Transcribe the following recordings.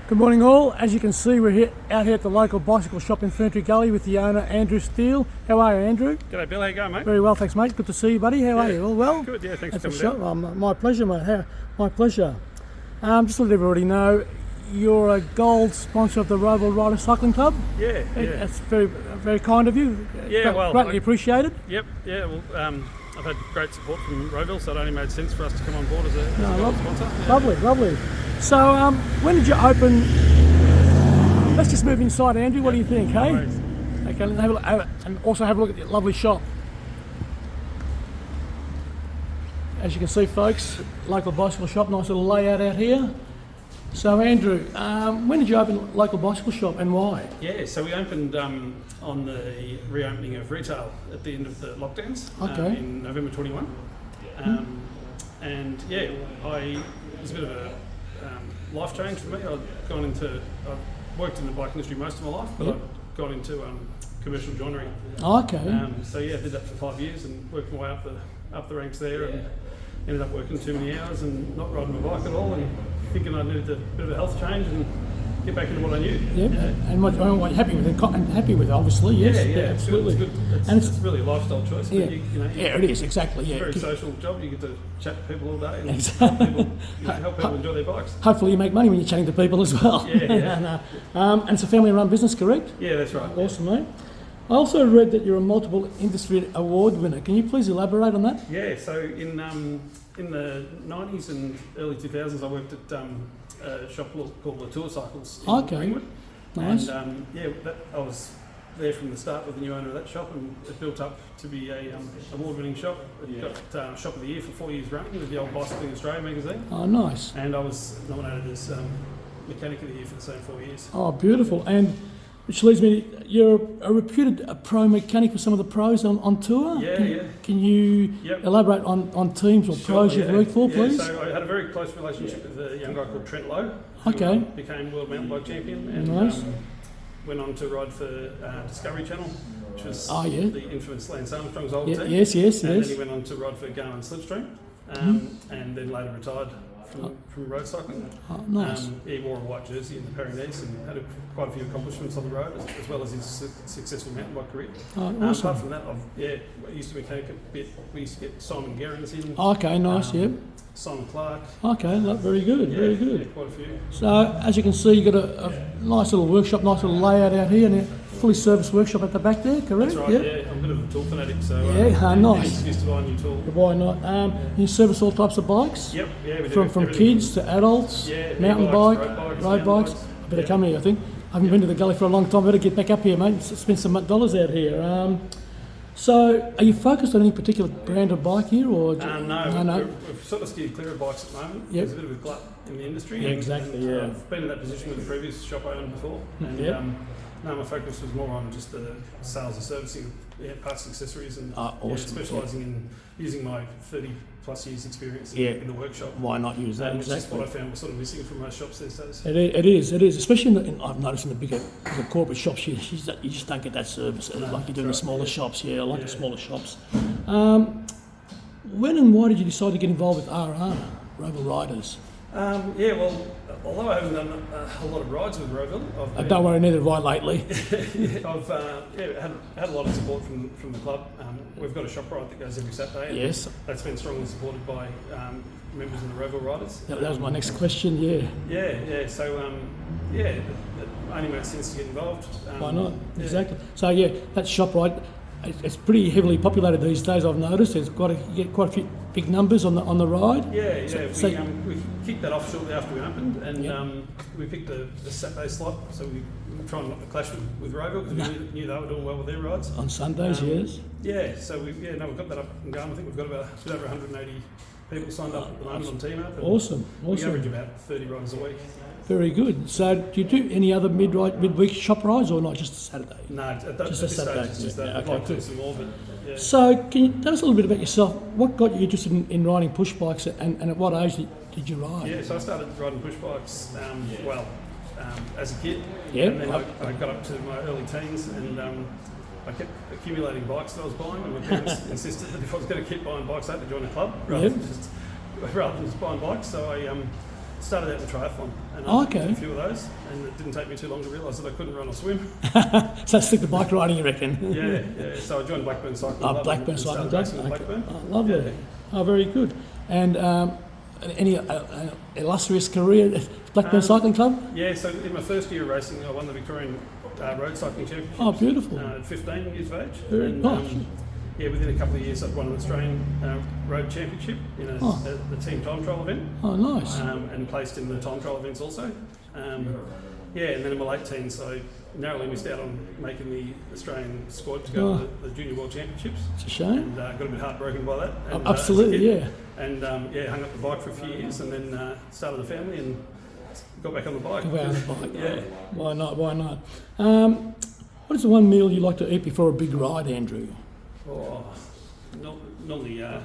Good morning all. As you can see, we're out here at the local bicycle shop in Ferntree Gully with the owner, Andrew Steele. How are you, Andrew? G'day Bill, how you going, mate? Very well, thanks mate. Good to see you, buddy. How are you? All well? Good, yeah, thanks That's for for coming sure. down. My pleasure, mate. My pleasure. Just to let everybody know, you're a gold sponsor of the Roval Rider Cycling Club. Yeah. That's very kind of you. Yeah, well, greatly appreciated. Yep, yeah, well, I've had great support from Roval, so it only made sense for us to come on board as a gold sponsor. Yeah. Lovely. So, when did you open? Let's just move inside, Andrew. What do you think, hey? Nice. Okay, let's and also have a look at the lovely shop. As you can see, folks, local bicycle shop, nice little layout out here. So, Andrew, when did you open local bicycle shop and why? Yeah, so we opened on the reopening of retail at the end of the lockdowns in November 21. And yeah, it was a bit of a life change for me. I've worked in the bike industry most of my life, but I've got into commercial joinery. Okay. So yeah, I did that for 5 years and worked my way up the ranks there, and ended up working too many hours and not riding my bike at all, and thinking I needed a bit of a health change and get back into what I knew. Yeah, and what you're happy with it, and happy with it, obviously, yes. Yeah, absolutely. It's good. It's really a lifestyle choice. Yeah, But it is, exactly. Yeah. It's a very social job. You get to chat to people all day and Exactly. help people enjoy their bikes. Hopefully you make money when you're chatting to people as well. Yeah. And it's a family-run business, correct? Yeah, that's right. Awesome, mate. I also read that you're a multiple industry award winner. Can you please elaborate on that? Yeah, so in the 90s and early 2000s, I worked at a shop called Latour Cycles in Greenwood. Nice. And I was there from the start with the new owner of that shop, and it built up to be a award-winning shop. It got Shop of the Year for 4 years running with the old Bicycling Australia magazine. Oh, nice. And I was nominated as Mechanic of the Year for the same 4 years. Oh, beautiful. And which leads me, you're a reputed pro mechanic for some of the pros on tour. Can you elaborate on teams or pros you've worked for, please? So I had a very close relationship with a young guy called Trent Lowe, who became world mountain bike champion, and went on to ride for Discovery Channel, which was the infamous Lance Armstrong's old team. Yes. And then he went on to ride for Garmin Slipstream, and then later retired from road cycling. Oh, nice. He wore a white jersey in the Pyrenees and had quite a few accomplishments on the road, as well as his successful mountain bike career. Oh, awesome. Apart from that, I used to mechanic a bit. We used to get Simon Gerrans in. Okay, nice, Simon Clark. Okay, very good, very good. Yeah, quite a few. So, as you can see, you've got a nice little workshop, nice little layout out here, and a fully serviced workshop at the back there, correct? That's right, yeah. I'm a bit of a tool fanatic, so nice. Used to buy a new tool. Why not? You service all types of bikes? Yep, yeah, we do. From kids to adults, mountain bike, road bikes. I better come here, I think. I haven't been to the gully for a long time. I better get back up here, mate, and spend some dollars out here. So, are you focused on any particular brand of bike here, or no? We've sort of steered clear of bikes at the moment. There's a bit of a glut in the industry. Yeah, exactly. I've been in that position with the previous shop I owned before, and my focus was more on just the sales and servicing, parts and accessories, and specialising in using my 30+ years experience in the workshop. Why not use that? Which is what I found was sort of missing from most shops these days. It is, especially I've noticed in the bigger corporate shops, you just don't get that service like you do in the smaller shops. Yeah, I like the smaller shops. When and why did you decide to get involved with RR, Roval Riders? Well, although I haven't done a lot of rides with Roval, don't worry, neither have I lately. I've had a lot of support from the club. We've got a shop ride that goes every Saturday. Yes. That's been strongly supported by members of the Roval Riders. That was my next question, Yeah. So, it only makes sense to get involved. Why not? Exactly. So, that shop ride, it's pretty heavily populated these days, I've noticed. There's you get quite a few big numbers on the ride. We kicked that off shortly after we opened, and we picked a Saturday slot, so we were trying not to clash with Roval, because we knew they were doing well with their rides. On Sundays, yes. Yeah, so we've got that up and going. I think we've got about a bit over 180 people signed up at the moment on Team Up. Awesome. We average about 30 riders a week. Very good. So, do you do any other midweek shop rides, or not just a Saturday? No, just a Saturday. I'd like to do some more, but So, can you tell us a little bit about yourself? What got you interested in riding push bikes, and at what age did you ride? Yeah, so I started riding push bikes, as a kid. Yeah. And then I got up to my early teens, and I kept accumulating bikes that I was buying, and my parents insisted that if I was going to keep buying bikes, I had to join a club rather than just buying bikes. So I started out in triathlon, and Oh, I okay. did a few of those, and it didn't take me too long to realise that I couldn't run or swim. So stick to bike riding, you reckon? Yeah. So I joined Blackburn Cycling Club. Blackburn and Cycling started Club. racing at Blackburn. Oh, lovely. Yeah. Oh, very good. And any illustrious career at Blackburn Cycling Club? Yeah, so in my first year of racing, I won the Victorian Road Cycling Championship. Oh, beautiful. At 15 years of age. Very And, nice. yeah, within a couple of years, I'd won an Australian road championship in the team time trial event, Oh, nice. and placed in the time trial events also. Yeah, and then in my late teens, I narrowly missed out on making the Australian squad to go to the Junior World Championships. It's a shame. And got a bit heartbroken by that. And, Absolutely, yeah. And hung up the bike for a few years, and then started a family and got back on the bike. Go out on the bike. Yeah. Why not? Why not? What is the one meal you like to eat before a big ride, Andrew? Oh, normally, I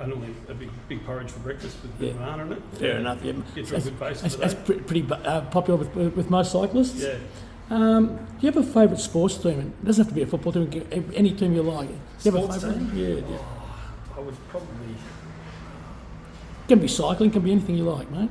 normally a big porridge for breakfast with a banana in it. Fair enough. Yeah. Get you a good pace for the That's day. pretty popular with most cyclists. Yeah. Do you have a favourite sports team? It doesn't have to be a football team. Any team you like. Do you have Sports a favourite? team? Yeah. I would probably. Can be cycling. Can be anything you like, mate.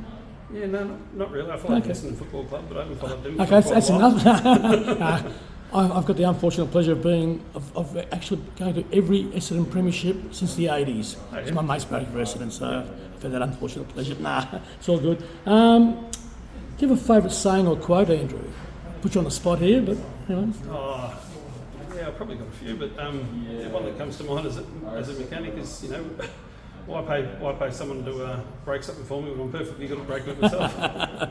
Yeah, no, not really. I follow Essendon Football Club, but I haven't followed them. Okay, for that's quite a while. enough. I've got the unfortunate pleasure of actually going to every Essendon premiership since the 80s. Oh, yeah. It's my mate's voting for Essendon, so I've had that unfortunate pleasure. Nah, it's all good. Do you have a favourite saying or quote, Andrew? Put you on the spot here, but anyway. Oh, yeah, I've probably got a few, but the one that comes to mind as a mechanic is, why pay someone to break something for me when I'm perfectly good at breaking it myself?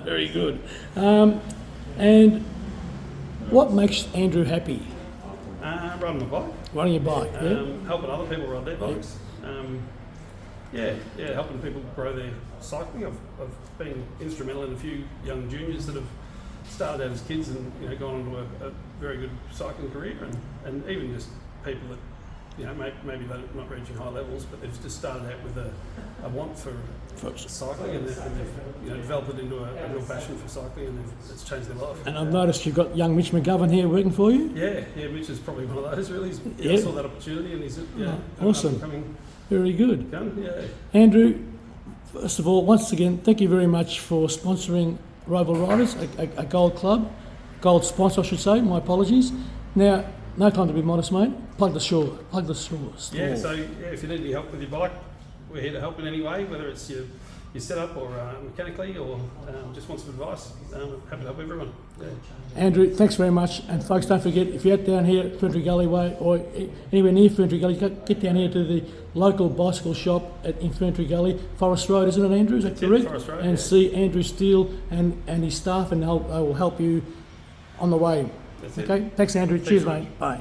Very good. And what makes Andrew happy? Riding my bike. Riding your bike, yeah? Helping other people ride their bikes. Helping people grow their cycling. I've been instrumental in a few young juniors that have started out as kids and gone on to a very good cycling career, and even just people that maybe they're not reaching high levels, but they've just started out with a want for cycling, and they've developed it into a real passion for cycling, and it's changed their life. And I've noticed you've got young Mitch McGovern here working for you. Yeah, Mitch is probably one of those. Really, Yeah. I saw that opportunity, and he's Awesome. coming Very good. gun. Yeah. Andrew, first of all, once again, thank you very much for sponsoring Rival Riders, a gold club, gold sponsor, I should say. My apologies. Now, no time to be modest, mate. Plug the store. Yeah, so if you need any help with your bike, we're here to help in any way, whether it's your setup or mechanically or just want some advice. Happy to help everyone. Yeah. Andrew, thanks very much. And folks, don't forget, if you're out down here at Ferntree Gully Way or anywhere near Ferntree Gully, get down here to the local bicycle shop in Ferntree Gully, Forest Road, isn't it, Andrew? Is that correct? Forest Road, and yeah. see Andrew Steele and his staff, and they will help you on the way. That's Okay, it. thanks, Andrew. Cheers, Rick. mate. Bye.